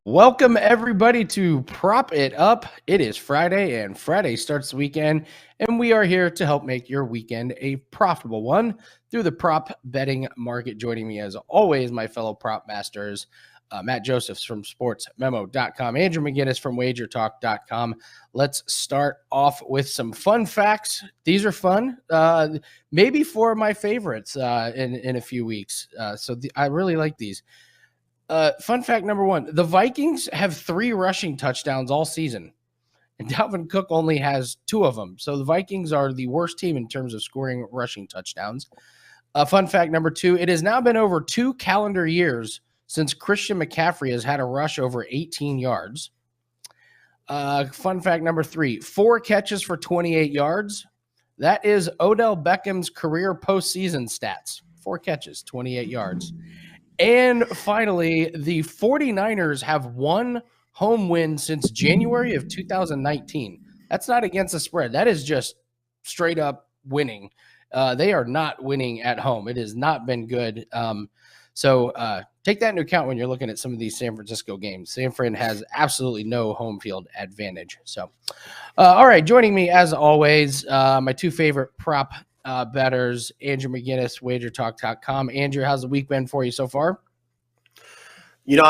Welcome, everybody, to Prop It Up. It is Friday, and Friday starts the weekend, and we are here to help make your weekend a profitable one through the prop betting market. Joining me, as always, my fellow prop masters, Matt Josephs from sportsmemo.com, Andrew McInnis from WagerTalk.com. Let's start off with some fun facts. These are fun, maybe four of my favorites in a few weeks. I really like these. Fun fact number one, the Vikings have 3 rushing touchdowns all season, and Dalvin Cook only has 2 of them. So the Vikings are the worst team in terms of scoring rushing touchdowns. Fun fact number 2, it has now been over 2 calendar years since Christian McCaffrey has had a rush over 18 yards. Fun fact number 3, 4 catches for 28 yards. That is Odell Beckham's career postseason stats. 4 catches, 28 yards. And finally, the 49ers have 1 home win since January of 2019. That's not against the spread. That is just straight up winning. They are not winning at home. It has not been good. So take that into account when you're looking at some of these San Francisco games. San Fran has absolutely no home field advantage. So, all right, joining me as always, my 2 favorite prop bettors, Andrew McInnis, WagerTalk.com. Andrew, how's the week been for you so far? You know,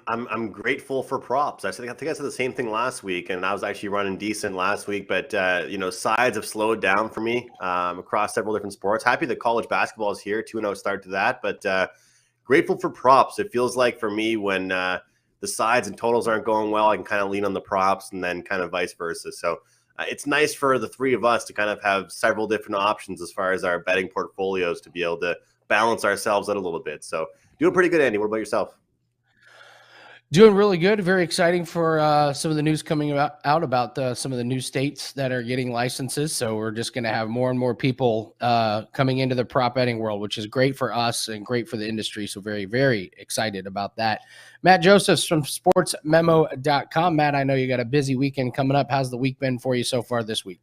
I'm grateful for props. I think I said the same thing last week, and I was actually running decent last week. But sides have slowed down for me across several different sports. Happy that college basketball is here, 2-0 start to that. But grateful for props. It feels like for me when the sides and totals aren't going well, I can kind of lean on the props, and then kind of vice versa. So. It's nice for the 3 of us to kind of have several different options as far as our betting portfolios to be able to balance ourselves out a little bit. So doing pretty good, Andy. What about yourself? Doing really good. Very exciting for some of the news coming out about some of the new states that are getting licenses. So we're just going to have more and more people coming into the prop betting world, which is great for us and great for the industry. So very, very excited about that. Matt Josephs from sportsmemo.com. Matt, I know you got a busy weekend coming up. How's the week been for you so far this week?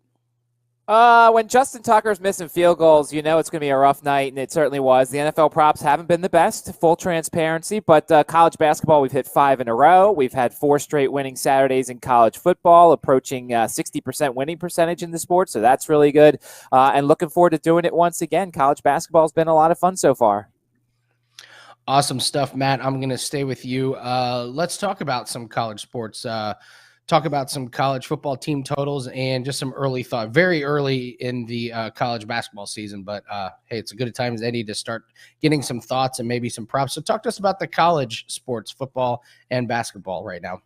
When Justin Tucker's missing field goals, you know it's going to be a rough night, and it certainly was. The NFL props haven't been the best, full transparency, but college basketball, we've hit 5 in a row. We've had 4 straight winning Saturdays in college football, approaching 60% winning percentage in the sport, so that's really good. And looking forward to doing it once again. College basketball has been a lot of fun so far. Awesome stuff, Matt. I'm going to stay with you. Let's talk about some college sports. Talk about some college football team totals and just some early thought. Very early in the college basketball season, but hey, it's a good time as any to start getting some thoughts and maybe some props. So talk to us about the college sports, football and basketball right now.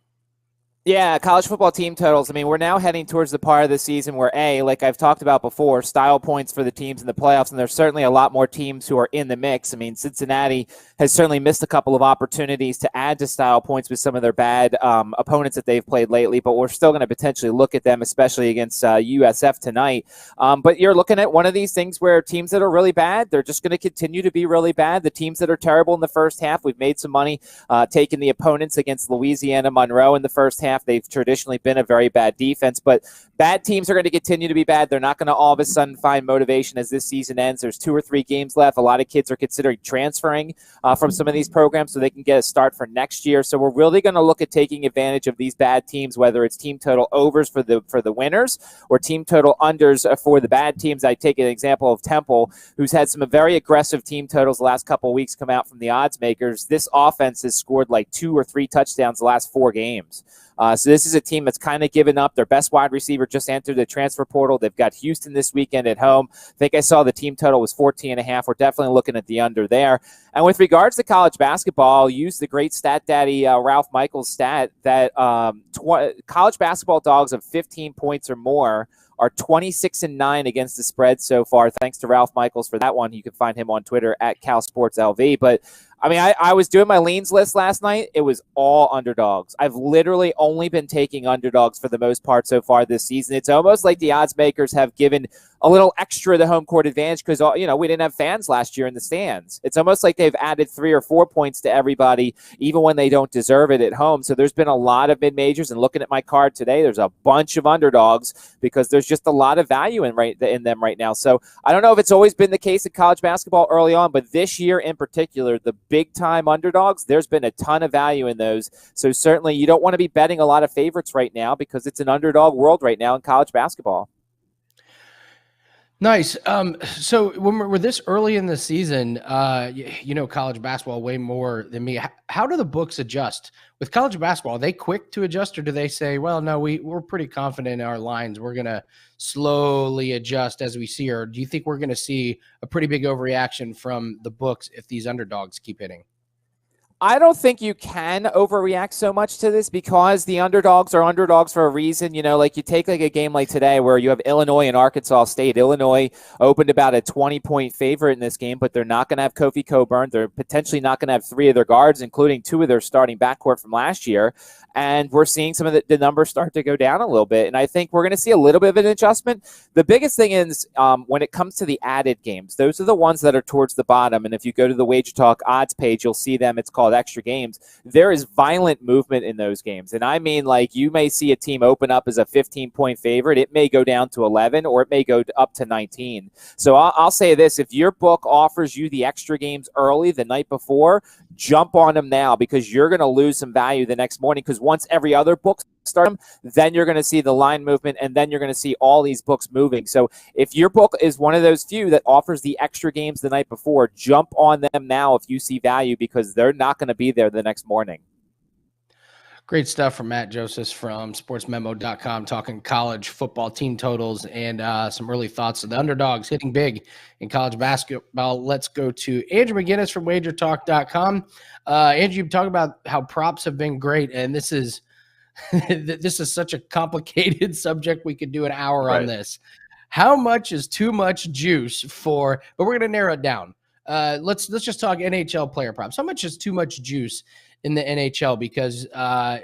Yeah, college football team totals. I mean, we're now heading towards the part of the season where, like I've talked about before, style points for the teams in the playoffs, and there's certainly a lot more teams who are in the mix. I mean, Cincinnati has certainly missed a couple of opportunities to add to style points with some of their bad opponents that they've played lately, but we're still going to potentially look at them, especially against USF tonight. But you're looking at one of these things where teams that are really bad, they're just going to continue to be really bad. The teams that are terrible in the first half, we've made some money taking the opponents against Louisiana Monroe in the first half. They've traditionally been a very bad defense, but bad teams are going to continue to be bad. They're not going to all of a sudden find motivation as this season ends. There's 2 or 3 games left. A lot of kids are considering transferring from some of these programs so they can get a start for next year. So we're really going to look at taking advantage of these bad teams, whether it's team total overs for the winners or team total unders for the bad teams. I take an example of Temple, who's had some very aggressive team totals the last couple of weeks come out from the odds makers. This offense has scored like 2 or 3 touchdowns the last 4 games. So this is a team that's kind of given up. Their best wide receiver just entered the transfer portal. They've got Houston this weekend at home. I think I saw the team total was 14.5. We're definitely looking at the under there. And with regards to college basketball, I'll use the great stat daddy Ralph Michaels stat that college basketball dogs of 15 points or more are 26-9 against the spread so far. Thanks to Ralph Michaels for that one. You can find him on Twitter at CalSportsLV. But I mean, I was doing my leans list last night. It was all underdogs. I've literally only been taking underdogs for the most part so far this season. It's almost like the odds makers have given a little extra the home court advantage because, you know, we didn't have fans last year in the stands. It's almost like they've added 3 or 4 points to everybody, even when they don't deserve it at home. So there's been a lot of mid-majors, and looking at my card today, there's a bunch of underdogs because there's just a lot of value in them right now. So I don't know if it's always been the case in college basketball early on, but this year in particular, the big-time underdogs, there's been a ton of value in those. So certainly you don't want to be betting a lot of favorites right now because it's an underdog world right now in college basketball. Nice. So when we're this early in the season, you know college basketball way more than me. How do the books adjust with college basketball? Are they quick to adjust, or do they say, "Well, no, we're pretty confident in our lines. We're gonna slowly adjust as we see"? Or do you think we're gonna see a pretty big overreaction from the books if these underdogs keep hitting? I don't think you can overreact so much to this because the underdogs are underdogs for a reason. You know, like you take like a game like today where you have Illinois and Arkansas State. Illinois opened about a 20-point favorite in this game, but they're not going to have Kofi Cockburn. They're potentially not going to have 3 of their guards, including 2 of their starting backcourt from last year. And we're seeing some of the numbers start to go down a little bit. And I think we're going to see a little bit of an adjustment. The biggest thing is when it comes to the added games, those are the ones that are towards the bottom. And if you go to the WagerTalk odds page, you'll see them. It's called extra games. There is violent movement in those games. And I mean, like, you may see a team open up as a 15-point favorite. It may go down to 11 or it may go up to 19. So I'll say this. If your book offers you the extra games early the night before, jump on them now because you're going to lose some value the next morning because once every other book starts them, then you're going to see the line movement and then you're going to see all these books moving. So if your book is one of those few that offers the extra games the night before, jump on them now if you see value because they're not going to be there the next morning. Great stuff from Matt Josephs from sportsmemo.com talking college football team totals and some early thoughts of the underdogs hitting big in college basketball. Let's go to Andrew McInnis from WagerTalk.com. Andrew, you talk about how props have been great, and this is this is such a complicated subject. We could do an hour on this. How much is too much juice for? But we're going to narrow it down. Let's just talk NHL player props. How much is too much juice in the NHL? Because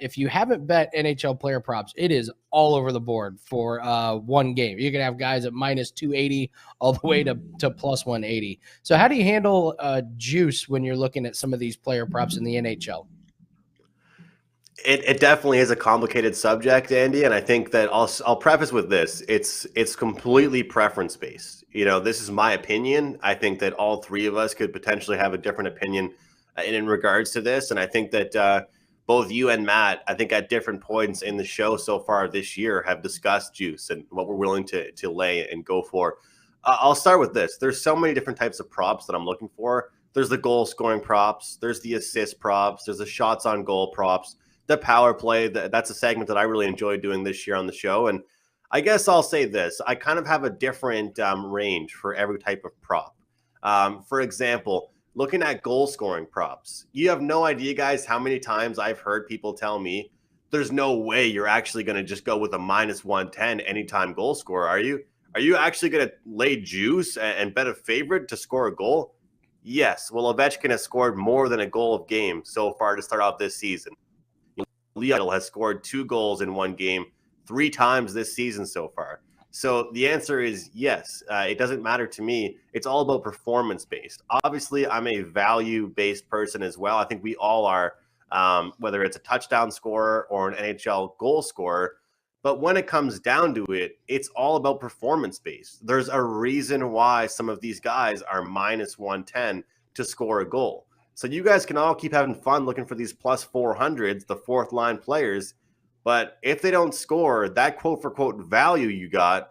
if you haven't bet NHL player props, it is all over the board for one game. You're going to have guys at minus 280 all the way to plus 180. So how do you handle juice when you're looking at some of these player props in the NHL? It definitely is a complicated subject, Andy, and I think that I'll preface with this. It's completely preference based. You know, this is my opinion. I think that all 3 of us could potentially have a different opinion in regards to this, and I think that both you and Matt, I think at different points in the show so far this year, have discussed juice and what we're willing to lay and go for. I'll start with this. There's so many different types of props that I'm looking for. There's the goal scoring props. There's the assist props. There's the shots on goal props. The power play, that's a segment that I really enjoyed doing this year on the show. And I guess I'll say this. I kind of have a different range for every type of prop. For example, looking at goal scoring props, you have no idea, guys, how many times I've heard people tell me, there's no way you're actually going to just go with a minus 110 anytime goal scorer. Are you? Are you actually going to lay juice and bet a favorite to score a goal? Yes. Well, Ovechkin has scored more than a goal a game so far to start off this season. Leo has scored 2 goals in one game 3 times this season so far. So the answer is yes. It doesn't matter to me. It's all about performance-based. Obviously, I'm a value-based person as well. I think we all are, whether it's a touchdown scorer or an NHL goal scorer. But when it comes down to it, it's all about performance-based. There's a reason why some of these guys are minus 110 to score a goal. So you guys can all keep having fun looking for these plus 400s, the fourth line players. But if they don't score, that quote for quote value you got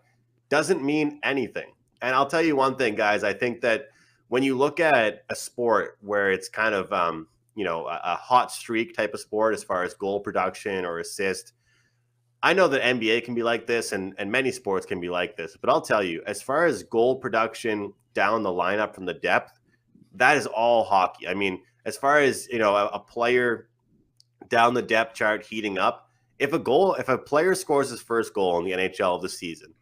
doesn't mean anything. And I'll tell you one thing, guys. I think that when you look at a sport where it's kind of, a hot streak type of sport as far as goal production or assist, I know that NBA can be like this and many sports can be like this. But I'll tell you, as far as goal production down the lineup from the depth, that is all hockey. I mean, as far as, a player down the depth chart heating up, if a player scores his first goal in the NHL of the season,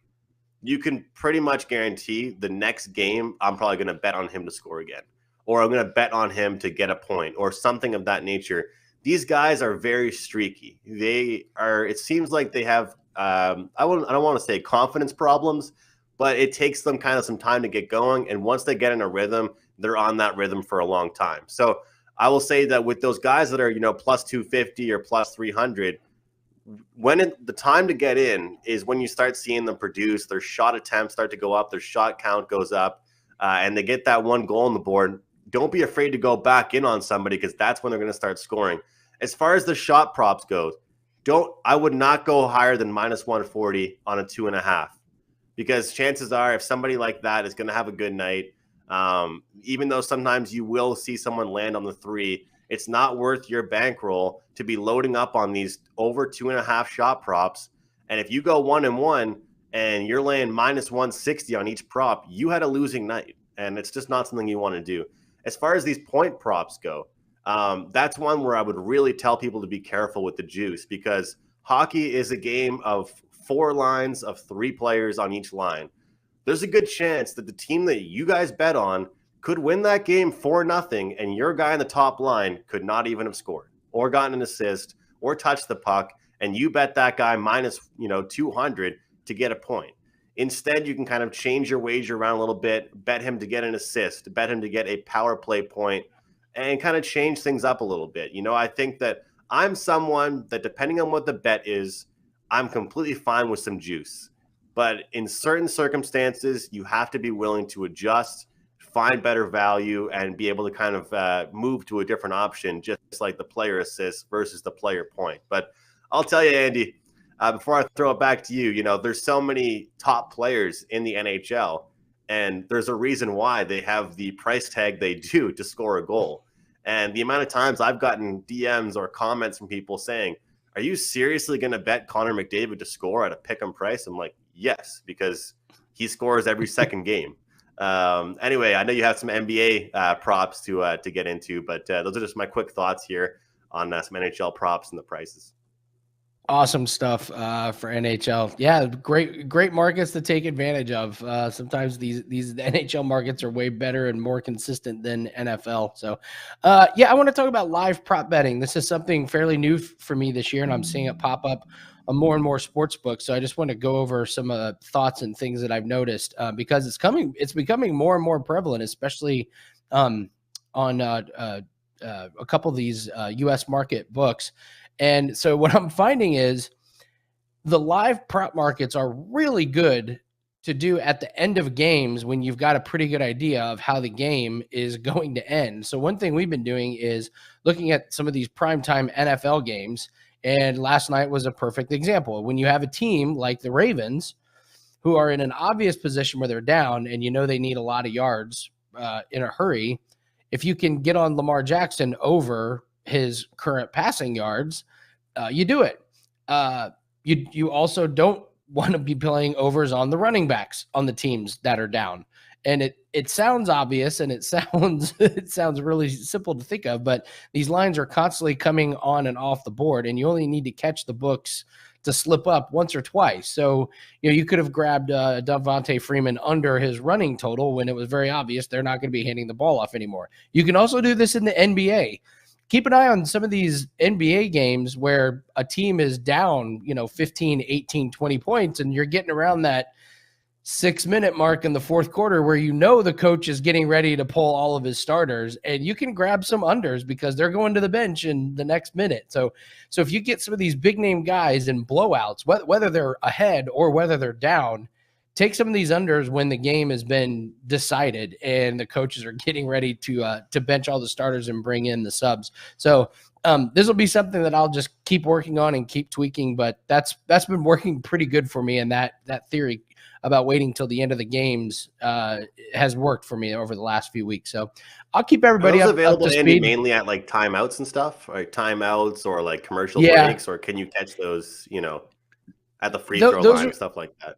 you can pretty much guarantee the next game, I'm probably going to bet on him to score again, or I'm going to bet on him to get a point or something of that nature. These guys are very streaky. It seems like they have, I don't want to say confidence problems, but it takes them kind of some time to get going. And once they get in a rhythm, they're on that rhythm for a long time. So I will say that with those guys that are, plus 250 or plus 300, the time to get in is when you start seeing them produce, their shot attempts start to go up, their shot count goes up, and they get that one goal on the board. don't be afraid to go back in on somebody because that's when they're going to start scoring. As far as the shot props go, I would not go higher than minus 140 on a 2.5, because chances are if somebody like that is going to have a good night, even though sometimes you will see someone land on the 3, it's not worth your bankroll to be loading up on these over 2.5 shot props. And if you go 1-1 and you're laying minus 160 on each prop, you had a losing night, and it's just not something you want to do. As far as these point props go, that's one where I would really tell people to be careful with the juice, because hockey is a game of 4 lines of 3 players on each line. There's a good chance that the team that you guys bet on could win that game 4-0, and your guy in the top line could not even have scored or gotten an assist or touched the puck, and you bet that guy minus 200 to get a point. Instead, you can kind of change your wager around a little bit, bet him to get an assist, bet him to get a power play point, and kind of change things up a little bit. I think that I'm someone that, depending on what the bet is, I'm completely fine with some juice. But in certain circumstances, you have to be willing to adjust, find better value, and be able to kind of move to a different option, just like the player assist versus the player point. But I'll tell you, Andy, before I throw it back to you, there's so many top players in the NHL, and there's a reason why they have the price tag they do to score a goal. And the amount of times I've gotten DMs or comments from people saying, "Are you seriously going to bet Connor McDavid to score at a pick 'em price?" I'm like, yes, because he scores every second game. Anyway, I know you have some NBA props to get into, but those are just my quick thoughts here on some NHL props and the prices. Awesome stuff for NHL. Yeah, great markets to take advantage of. Sometimes these NHL markets are way better and more consistent than NFL. So, I want to talk about live prop betting. This is something fairly new for me this year, and I'm seeing it pop up on more and more sports books. So I just want to go over some thoughts and things that I've noticed because it's becoming more and more prevalent, especially on a couple of these U.S. market books. And so what I'm finding is the live prop markets are really good to do at the end of games when you've got a pretty good idea of how the game is going to end. So one thing we've been doing is looking at some of these primetime NFL games. And last night was a perfect example. When you have a team like the Ravens, who are in an obvious position where they're down and they need a lot of yards in a hurry, if you can get on Lamar Jackson over his current passing yards, you do it. You also don't want to be playing overs on the running backs on the teams that are down. And it sounds obvious and it sounds really simple to think of, but these lines are constantly coming on and off the board, and you only need to catch the books to slip up once or twice. So, you could have grabbed Devontae Freeman under his running total when it was very obvious they're not going to be handing the ball off anymore. You can also do this in the NBA. Keep an eye on some of these NBA games where a team is down, 15, 18, 20 points, and you're getting around that 6-minute mark in the fourth quarter where the coach is getting ready to pull all of his starters, and you can grab some unders because they're going to the bench in the next minute. So if you get some of these big name guys in blowouts, whether they're ahead or whether they're down, take some of these unders when the game has been decided and the coaches are getting ready to bench all the starters and bring in the subs. So this will be something that I'll just keep working on and keep tweaking, but that's been working pretty good for me. And that theory about waiting till the end of the games has worked for me over the last few weeks. So I'll keep everybody available up to Andy, speed. Mainly at like timeouts and stuff, or timeouts or like commercial breaks, or can you catch those, at the free throw line and stuff like that?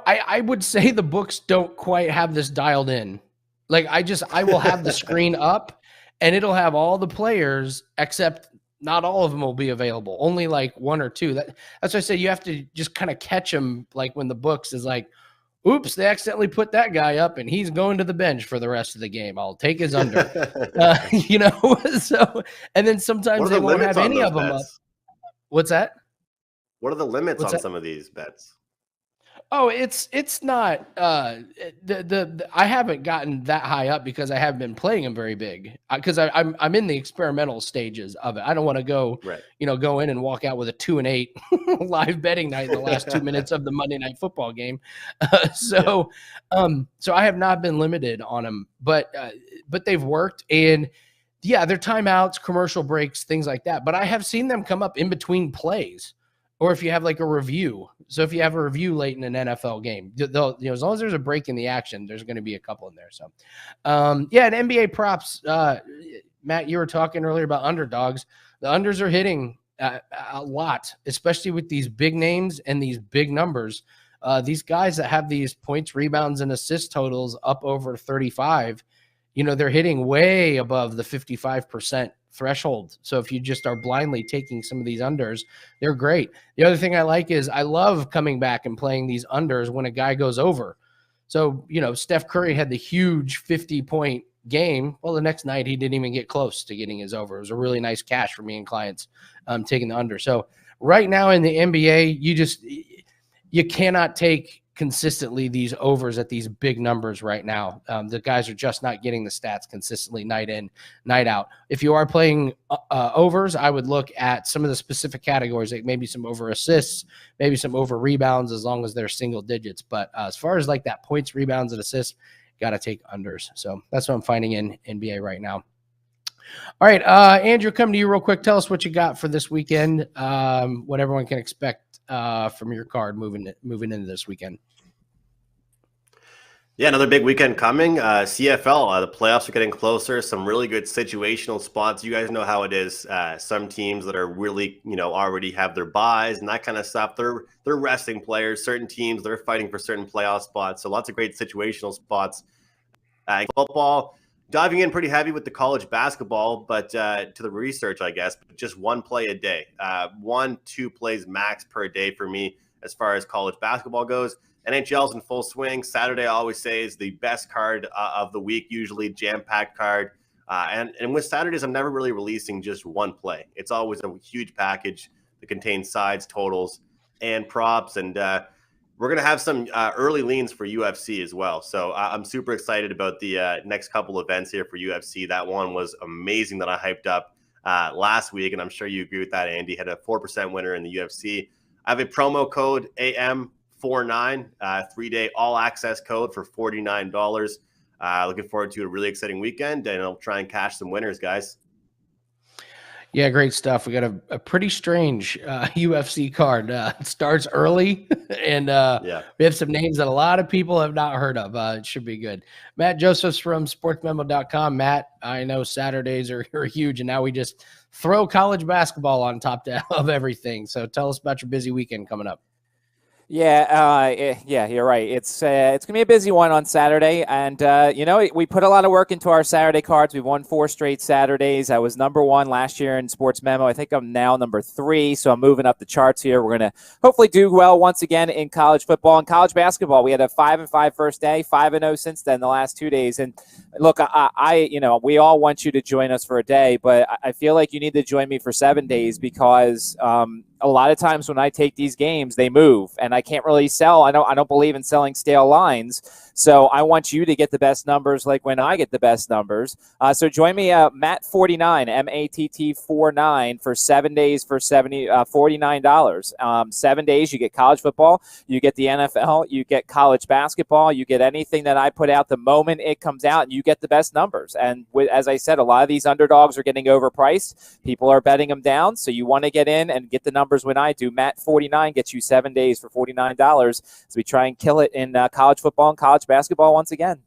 I would say the books don't quite have this dialed in. Like I will have the screen up and it'll have all the players, except not all of them will be available. Only like 1 or 2. That's why I say you have to just kind of catch them. Like when the books is like, oops, they accidentally put that guy up and he's going to the bench for the rest of the game. I'll take his under, So, and then sometimes they won't have any of them up. What's that? What are the limits on some of these bets? Oh, it's not I haven't gotten that high up because I haven't been playing them very big because I'm in the experimental stages of it. I don't want to go Right. go in and walk out with a 2-8 live betting night in the last 2 minutes of the Monday Night Football game. So I have not been limited on them, but they've worked, and yeah, their timeouts, commercial breaks, things like that. But I have seen them come up in between plays. Or if you have like a review. So if you have a review late in an NFL game, they'll, as long as there's a break in the action, there's going to be a couple in there. So, and NBA props, Matt, you were talking earlier about underdogs. The unders are hitting a lot, especially with these big names and these big numbers. These guys that have these points, rebounds, and assist totals up over 35, they're hitting way above the 55% threshold. So if you just are blindly taking some of these unders, they're great. The other thing I like is I love coming back and playing these unders when a guy goes over. So, Steph Curry had the huge 50-point game. Well, the next night he didn't even get close to getting his over. It was a really nice cash for me and clients taking the under. So right now in the NBA, you cannot take consistently these overs at these big numbers right now. The guys are just not getting the stats consistently night in, night out. If you are playing overs, I would look at some of the specific categories, like maybe some over assists, maybe some over rebounds, as long as they're single digits. But as far as like that points, rebounds, and assists, got to take unders. So that's what I'm finding in NBA right now. All right, Andrew, come to you real quick. Tell us what you got for this weekend, what everyone can expect from your card moving into this weekend. Yeah, another big weekend coming. CFL, the playoffs are getting closer. Some really good situational spots. You guys know how it is. Some teams that are really, already have their buys and that kind of stuff. They're resting players. Certain teams, they're fighting for certain playoff spots. So lots of great situational spots. Football, diving in pretty heavy with the college basketball, but to the research, I guess, just one play a day. 1-2 plays max per day for me as far as college basketball goes. NHL's in full swing. Saturday, I always say, is the best card of the week, usually jam-packed card. And with Saturdays, I'm never really releasing just one play. It's always a huge package that contains sides, totals, and props. And we're going to have some early leans for UFC as well. So I'm super excited about the next couple events here for UFC. That one was amazing that I hyped up last week, and I'm sure you agree with that, Andy. Had a 4% winner in the UFC. I have a promo code AM49, 3-day all-access code for $49. Looking forward to a really exciting weekend, and I'll try and cash some winners, guys. Yeah, great stuff. We got a pretty strange UFC card. It starts early, and we have some names that a lot of people have not heard of. It should be good. Matt Josephs from sportsmemo.com. Matt, I know Saturdays are huge, and now we just throw college basketball on top of everything. So tell us about your busy weekend coming up. Yeah, you're right. It's going to be a busy one on Saturday, and we put a lot of work into our Saturday cards. We've won 4 straight Saturdays. I was number 1 last year in Sports Memo. I think I'm now number 3, so I'm moving up the charts here. We're going to hopefully do well once again in college football and college basketball. We had a 5-5 first day, 5-0 since then, the last 2 days. And look, we all want you to join us for a day, but I feel like you need to join me for 7 days because a lot of times when I take these games, they move, and I can't really sell. I don't believe in selling stale lines. So I want you to get the best numbers like when I get the best numbers. So join me, Matt49, MATT49 for 7 days for $49. 7 days, you get college football, you get the NFL, you get college basketball, you get anything that I put out the moment it comes out, and you get the best numbers. And as I said, a lot of these underdogs are getting overpriced. People are betting them down, so you want to get in and get the numbers when I do. Matt49 gets you 7 days for $49 as we try and kill it in college football and college basketball once again.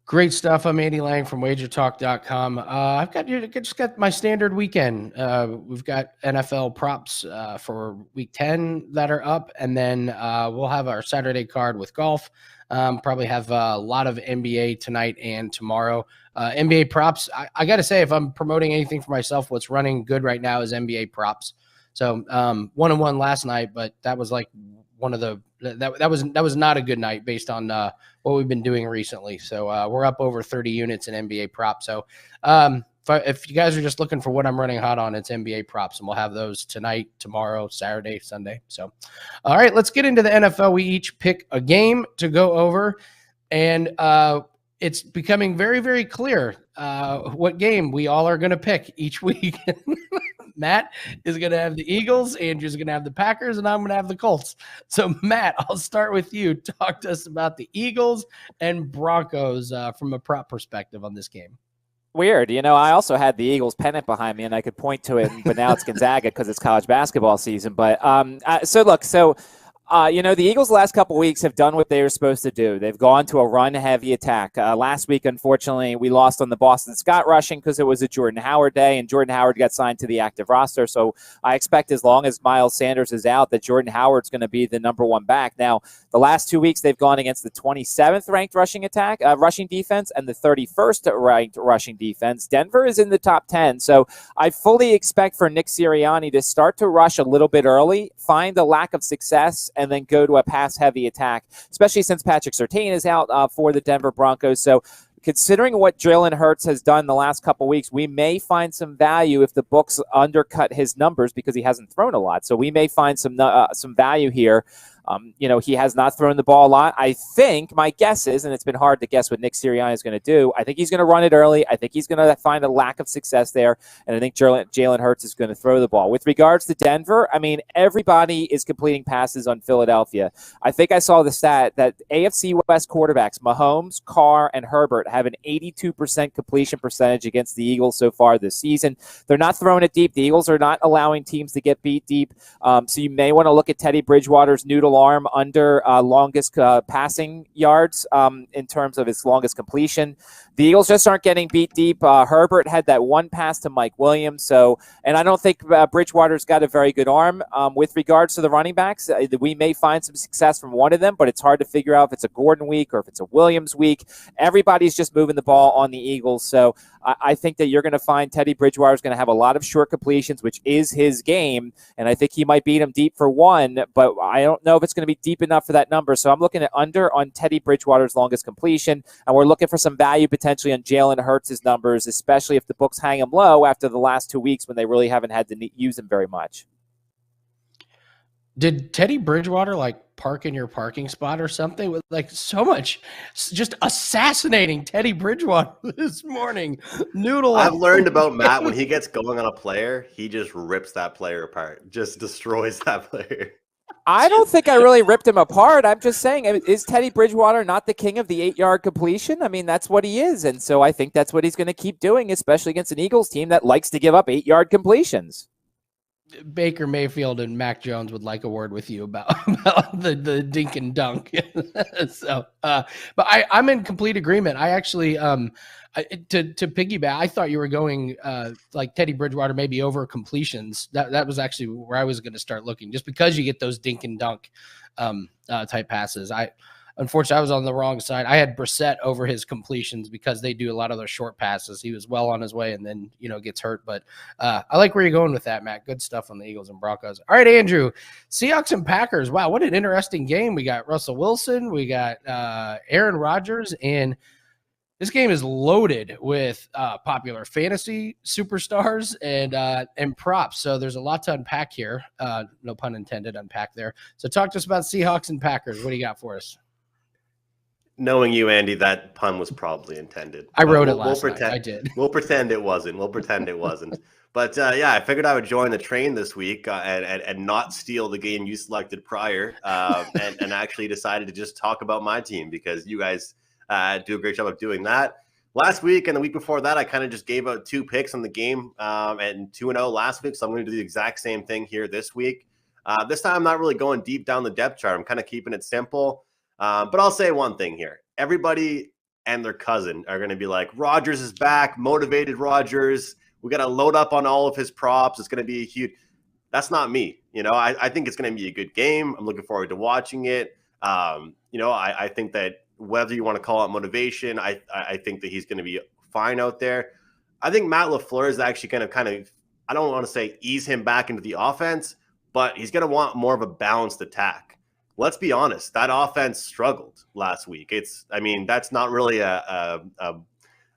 Great stuff. I'm Andy Lang from WagerTalk.com. I've just got my standard weekend. We've got NFL props for week 10 that are up, and then we'll have our Saturday card with golf. Probably have a lot of NBA tonight and tomorrow. NBA props, I got to say, if I'm promoting anything for myself, what's running good right now is NBA props. So 1-1 last night, but that was like one of the that was not a good night based on what we've been doing recently. So we're up over 30 units in NBA props. So if you guys are just looking for what I'm running hot on, it's NBA props, and we'll have those tonight, tomorrow, Saturday, Sunday. So, all right, let's get into the NFL. We each pick a game to go over, and it's becoming very, very clear what game we all are going to pick each week. Matt is going to have the Eagles, Andrew's going to have the Packers, and I'm going to have the Colts. So, Matt, I'll start with you. Talk to us about the Eagles and Broncos from a prop perspective on this game. Weird. I also had the Eagles pennant behind me, and I could point to it, but now it's Gonzaga because it's college basketball season. But the Eagles the last couple of weeks have done what they were supposed to do. They've gone to a run-heavy attack. Last week, unfortunately, we lost on the Boston Scott rushing because it was a Jordan Howard day, and Jordan Howard got signed to the active roster. So I expect as long as Miles Sanders is out, that Jordan Howard's going to be the number one back. Now, the last 2 weeks, they've gone against the 27th ranked rushing defense and the 31st ranked rushing defense. Denver is in the top 10. So I fully expect for Nick Sirianni to start to rush a little bit early, find a lack of success, and then go to a pass-heavy attack, especially since Patrick Surtain is out for the Denver Broncos. So considering what Jalen Hurts has done the last couple weeks, we may find some value if the books undercut his numbers because he hasn't thrown a lot. So we may find some value here. He has not thrown the ball a lot. I think my guess is, and it's been hard to guess what Nick Sirianni is going to do, I think he's going to run it early. I think he's going to find a lack of success there, and I think Jalen Hurts is going to throw the ball. With regards to Denver, everybody is completing passes on Philadelphia. I think I saw the stat that AFC West quarterbacks, Mahomes, Carr, and Herbert, have an 82% completion percentage against the Eagles so far this season. They're not throwing it deep. The Eagles are not allowing teams to get beat deep, so you may want to look at Teddy Bridgewater's noodle arm under longest passing yards in terms of its longest completion. The Eagles just aren't getting beat deep. Herbert had that one pass to Mike Williams, and I don't think Bridgewater's got a very good arm. With regards to the running backs, we may find some success from one of them, but it's hard to figure out if it's a Gordon week or if it's a Williams week. Everybody's just moving the ball on the Eagles, so I think that you're going to find Teddy Bridgewater is going to have a lot of short completions, which is his game, and I think he might beat him deep for one, but I don't know if it's going to be deep enough for that number. So I'm looking at under on Teddy Bridgewater's longest completion, and we're looking for some value potentially on Jalen Hurts' numbers, especially if the books hang him low after the last 2 weeks when they really haven't had to use him very much. Did Teddy Bridgewater park in your parking spot or something with so much just assassinating Teddy Bridgewater this morning? Noodle. I've learned about Matt when he gets going on a player, he just rips that player apart, just destroys that player. I don't think I really ripped him apart. I'm just saying, is Teddy Bridgewater not the king of the 8-yard completion? That's what he is. And so I think that's what he's going to keep doing, especially against an Eagles team that likes to give up 8-yard completions. Baker Mayfield and Mac Jones would like a word with you about the dink and dunk. But I'm in complete agreement. I actually, to piggyback, I thought you were going Teddy Bridgewater maybe over completions. That was actually where I was going to start looking, just because you get those dink and dunk type passes. Unfortunately, I was on the wrong side. I had Brissett over his completions because they do a lot of those short passes. He was well on his way and then, gets hurt. But I like where you're going with that, Matt. Good stuff on the Eagles and Broncos. All right, Andrew, Seahawks and Packers. Wow, what an interesting game. We got Russell Wilson. We got Aaron Rodgers. And this game is loaded with popular fantasy superstars and props. So there's a lot to unpack here. No pun intended, unpack there. So talk to us about Seahawks and Packers. What do you got for us? Knowing you, Andy, that pun was probably intended. I wrote it last night. I did. We'll pretend it wasn't. But I figured I would join the train this week and not steal the game you selected prior, and actually decided to just talk about my team because you guys do a great job of doing that. Last week and the week before that, I kind of just gave out 2 picks on the game and 2-0 last week. So I'm going to do the exact same thing here this week. This time I'm not really going deep down the depth chart. I'm kind of keeping it simple. But I'll say one thing here. Everybody and their cousin are going to be like, Rodgers is back, motivated Rodgers. We got to load up on all of his props. It's going to be a huge – that's not me. I think it's going to be a good game. I'm looking forward to watching it. I think that whether you want to call it motivation, I think that he's going to be fine out there. I think Matt LaFleur is actually going to kind of – I don't want to say ease him back into the offense, but he's going to want more of a balanced attack. Let's be honest, that offense struggled last week. That's not really a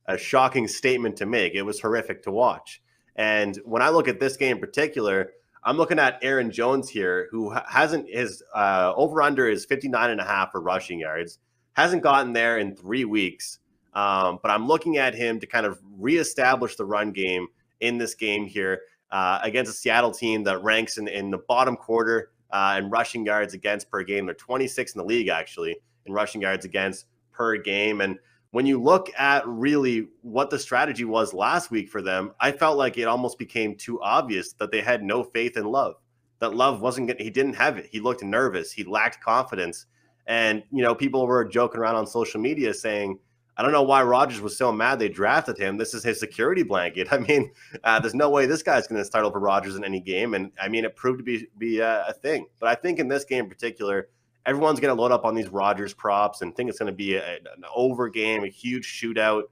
a shocking statement to make. It was horrific to watch. And when I look at this game in particular, I'm looking at Aaron Jones here, who hasn't, his over-under is 59.5 for rushing yards, hasn't gotten there in 3 weeks. But I'm looking at him to kind of reestablish the run game in this game here against a Seattle team that ranks in the bottom quarter in rushing yards against per game. They're 26 in the league, actually, in rushing yards against per game. And when you look at really what the strategy was last week for them, I felt like it almost became too obvious that they had no faith in Love, that Love he didn't have it. He looked nervous. He lacked confidence. And, people were joking around on social media saying, I don't know why Rodgers was so mad they drafted him. This is his security blanket. I mean, there's no way this guy's going to start over Rodgers in any game. And I mean, it proved to be a thing. But I think in this game in particular, everyone's going to load up on these Rodgers props and think it's going to be an over game, a huge shootout.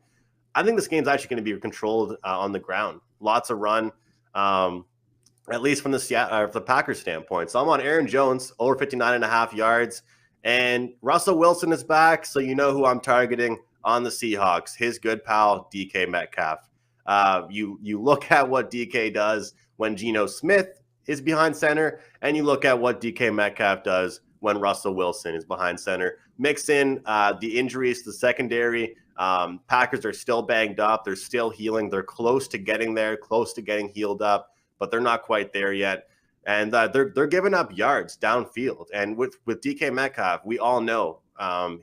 I think this game's actually going to be controlled on the ground. Lots of run, at least from the Packers standpoint. So I'm on Aaron Jones, over 59.5 yards. And Russell Wilson is back, so you know who I'm targeting on the Seahawks, his good pal, DK Metcalf. You look at what DK does when Geno Smith is behind center, and you look at what DK Metcalf does when Russell Wilson is behind center. Mix in the injuries to the secondary. Packers are still banged up. They're still healing. They're close to getting there, close to getting healed up, but they're not quite there yet. And they're giving up yards downfield. And with DK Metcalf, we all know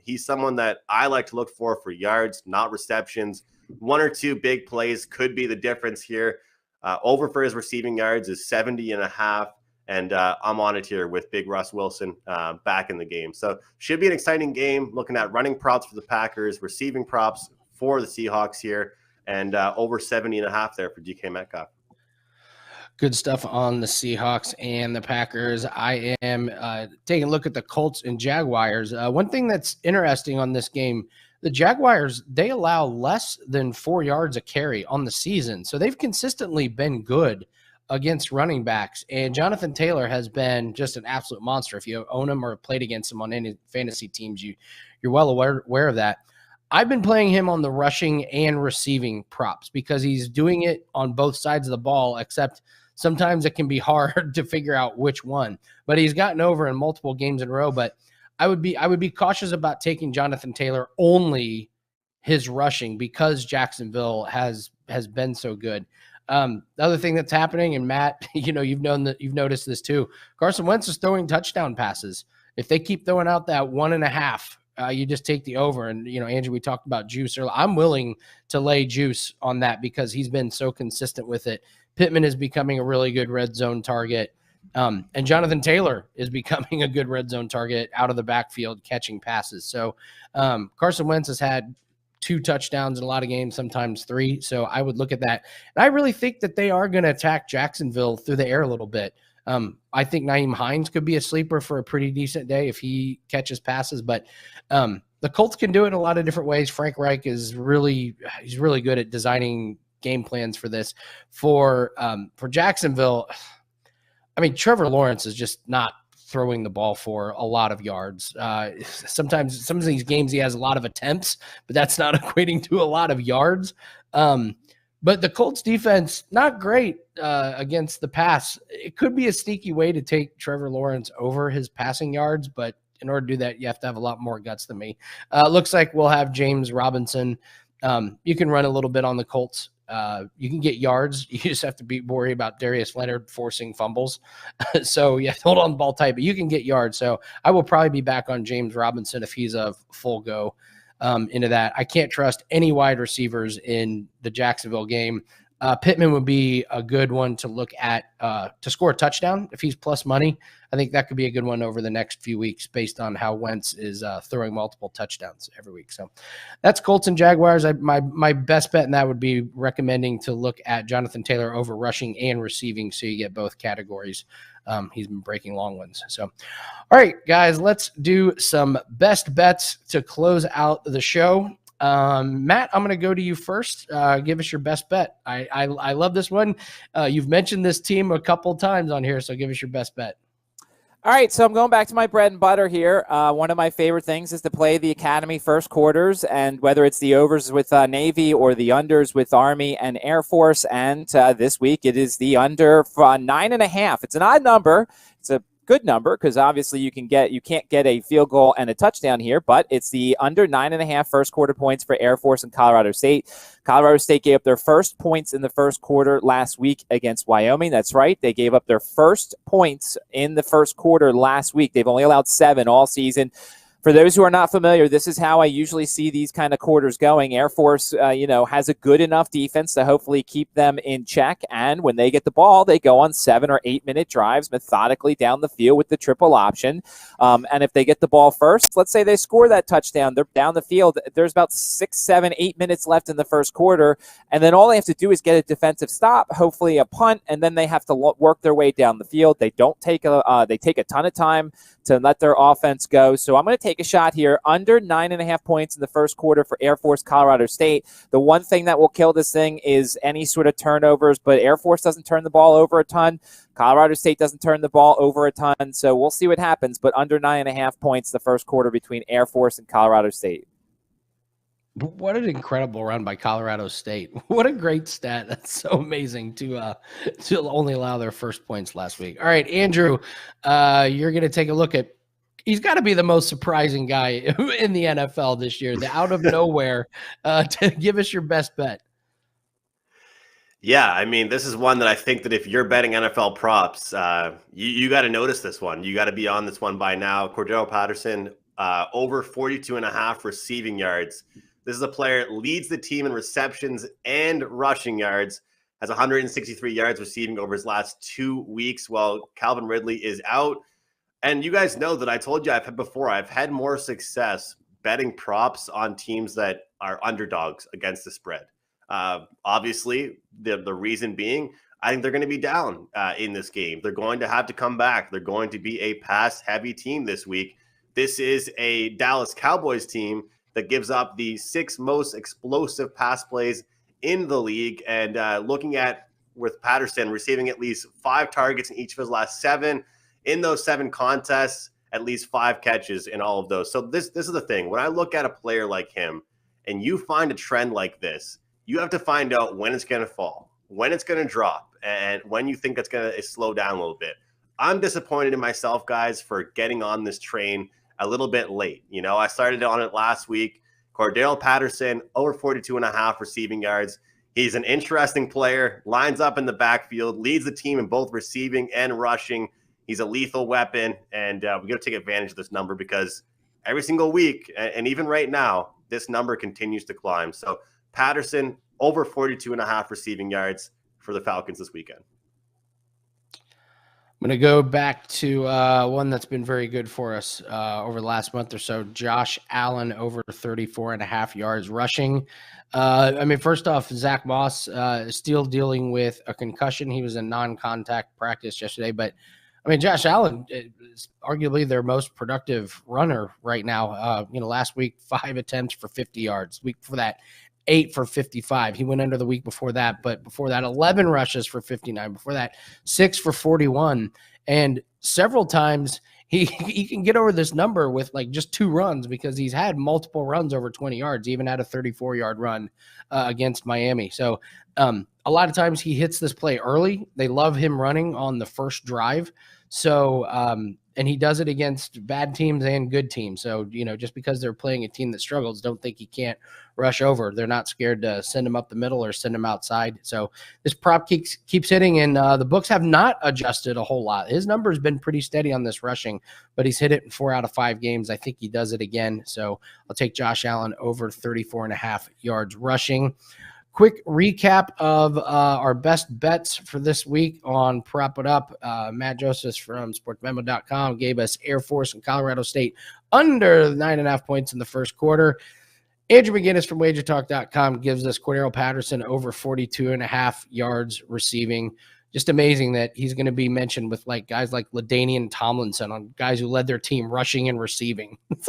he's someone that I like to look for yards, not receptions. 1 or 2 big plays could be the difference here. Over for his receiving yards is 70.5. And I'm on it here with big Russ Wilson back in the game. So should be an exciting game, looking at running props for the Packers, receiving props for the Seahawks here, and over 70.5 there for DK Metcalf. Good stuff on the Seahawks and the Packers. I am taking a look at the Colts and Jaguars. One thing that's interesting on this game, the Jaguars, they allow less than 4 yards a carry on the season. So they've consistently been good against running backs. And Jonathan Taylor has been just an absolute monster. If you own him or played against him on any fantasy teams, you're well aware of that. I've been playing him on the rushing and receiving props because he's doing it on both sides of the ball, except sometimes it can be hard to figure out which one. But he's gotten over in multiple games in a row. But I would be cautious about taking Jonathan Taylor only his rushing because Jacksonville has been so good. The other thing that's happening, and Matt, you've noticed this too. Carson Wentz is throwing touchdown passes. If they keep throwing out that 1.5, you just take the over. And Andrew, we talked about juice earlier. I'm willing to lay juice on that because he's been so consistent with it. Pittman is becoming a really good red zone target. And Jonathan Taylor is becoming a good red zone target out of the backfield catching passes. So Carson Wentz has had 2 touchdowns in a lot of games, sometimes 3. So I would look at that. And I really think that they are going to attack Jacksonville through the air a little bit. I think Nyheim Hines could be a sleeper for a pretty decent day if he catches passes. But the Colts can do it in a lot of different ways. Frank Reich he's really good at designing game plans for this. For Jacksonville, I mean, Trevor Lawrence is just not throwing the ball for a lot of yards. Sometimes some of these games he has a lot of attempts, but that's not equating to a lot of yards. But the Colts defense, not great against the pass. It could be a sneaky way to take Trevor Lawrence over his passing yards, but in order to do that, you have to have a lot more guts than me. Looks like we'll have James Robinson. You can run a little bit on the Colts. You can get yards. You just have to worry about Darius Leonard forcing fumbles. So you have to hold on the ball tight, but you can get yards. So I will probably be back on James Robinson if he's a full go into that. I can't trust any wide receivers in the Jacksonville game. Pittman would be a good one to look at to score a touchdown if he's plus money. I think that could be a good one over the next few weeks based on how Wentz is throwing multiple touchdowns every week. So that's Colts and Jaguars. My best bet in that would be recommending to look at Jonathan Taylor over rushing and receiving so you get both categories. He's been breaking long ones. So, all right, guys, let's do some best bets to close out the show. Matt, I'm going to go to you first. Give us your best bet. I love this one. You've mentioned this team a couple times on here, so give us your best bet. All right, so I'm going back to my bread and butter here. One of my favorite things is to play the Academy first quarters, and whether it's the overs with Navy or the unders with Army and Air Force. And this week it is the under for 9.5. It's an odd number. It's a good number because obviously you can't get a field goal and a touchdown here, but it's the under 9.5 first quarter points for Air Force and Colorado State. Colorado State gave up their first points in the first quarter last week against Wyoming. That's right. They gave up their first points in the first quarter last week. They've only allowed 7 all season. For those who are not familiar, this is how I usually see these kind of quarters going. Air Force, has a good enough defense to hopefully keep them in check. And when they get the ball, they go on 7 or 8 minute drives methodically down the field with the triple option. And if they get the ball first, let's say they score that touchdown, they're down the field. There's about 6, 7, 8 minutes left in the first quarter. And then all they have to do is get a defensive stop, hopefully a punt, and then they have to work their way down the field. They don't take they take a ton of time to let their offense go. So I'm going to take a shot here under 9.5 points in the first quarter for Air Force Colorado State. The one thing that will kill this thing is any sort of turnovers, but Air Force doesn't turn the ball over a ton. Colorado State doesn't turn the ball over a ton. So we'll see what happens, but under 9.5 points the first quarter between Air Force and Colorado State. What an incredible run by Colorado State. What a great stat. That's so amazing to only allow their first points last week. All right, Andrew, you're going to take a look at, he's got to be the most surprising guy in the NFL this year, the out of nowhere, to give us your best bet. Yeah, I mean, this is one that I think that if you're betting NFL props, you got to notice this one. You got to be on this one by now. Cordarrelle Patterson, over 42.5 receiving yards. This is a player that leads the team in receptions and rushing yards, has 163 yards receiving over his last 2 weeks while Calvin Ridley is out. And you guys know that I told you I've had more success betting props on teams that are underdogs against the spread. Obviously, the reason being, I think they're going to be down in this game. They're going to have to come back. They're going to be a pass-heavy team this week. This is a Dallas Cowboys team that gives up the 6th most explosive pass plays in the league. And looking at with Patterson receiving at least 5 targets in each of his last 7, in those 7 contests, at least 5 catches in all of those. So this is the thing. When I look at a player like him and you find a trend like this, you have to find out when it's going to fall, when it's going to drop, and when you think it's going to slow down a little bit. I'm disappointed in myself, guys, for getting on this train a little bit late. I started on it last week. Cordarrelle Patterson, over 42.5 receiving yards. He's an interesting player, lines up in the backfield, leads the team in both receiving and rushing. He's a lethal weapon, and we got to take advantage of this number because every single week, and even right now, this number continues to climb. So Patterson, over 42.5 receiving yards for the Falcons this weekend. I'm going to go back to one that's been very good for us over the last month or so. Josh Allen, over 34.5 yards rushing. First off, Zach Moss is still dealing with a concussion. He was in non-contact practice yesterday, but Josh Allen is arguably their most productive runner right now. Last week, 5 attempts for 50 yards. Week before that, 8 for 55. He went under the week before that, but before that, 11 rushes for 59. Before that, 6 for 41. And several times he can get over this number with just 2 runs because he's had multiple runs over 20 yards, even had a 34-yard run against Miami. So a lot of times he hits this play early. They love him running on the first drive. So, and he does it against bad teams and good teams. So, just because they're playing a team that struggles, don't think he can't rush over. They're not scared to send him up the middle or send him outside. So this prop keeps hitting, and the books have not adjusted a whole lot. His number has been pretty steady on this rushing, but he's hit it in 4 out of 5 games. I think he does it again. So I'll take Josh Allen over 34.5 yards rushing. Quick recap of our best bets for this week on Prop It Up. Matt Josephs from sportsmemo.com gave us Air Force and Colorado State under 9.5 points in the first quarter. Andrew McInnis from WagerTalk.com gives us Cordarrelle Patterson over 42.5 yards receiving. Just amazing that he's going to be mentioned with guys like LaDainian Tomlinson on guys who led their team rushing and receiving. It's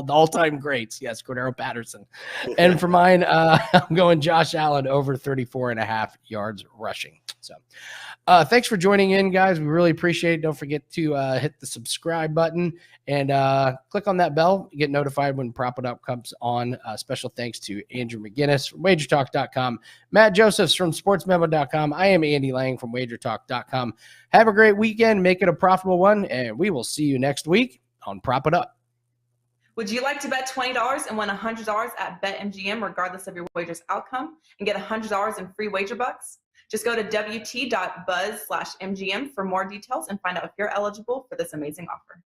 the all-time greats. Yes, Cordarrelle Patterson. And for mine, I'm going Josh Allen over 34.5 yards rushing. So thanks for joining in, guys. We really appreciate it. Don't forget to hit the subscribe button and click on that bell. Get notified when Prop It Up comes on. Special thanks to Andrew McInnis from WagerTalk.com, Matt Josephs from SportsMemo.com. I am Andy Lang from WagerTalk.com. Have a great weekend. Make it a profitable one, and we will see you next week on Prop It Up. Would you like to bet $20 and win $100 at BetMGM regardless of your wager's outcome and get $100 in free wager bucks? Just go to wt.buzz/MGM for more details and find out if you're eligible for this amazing offer.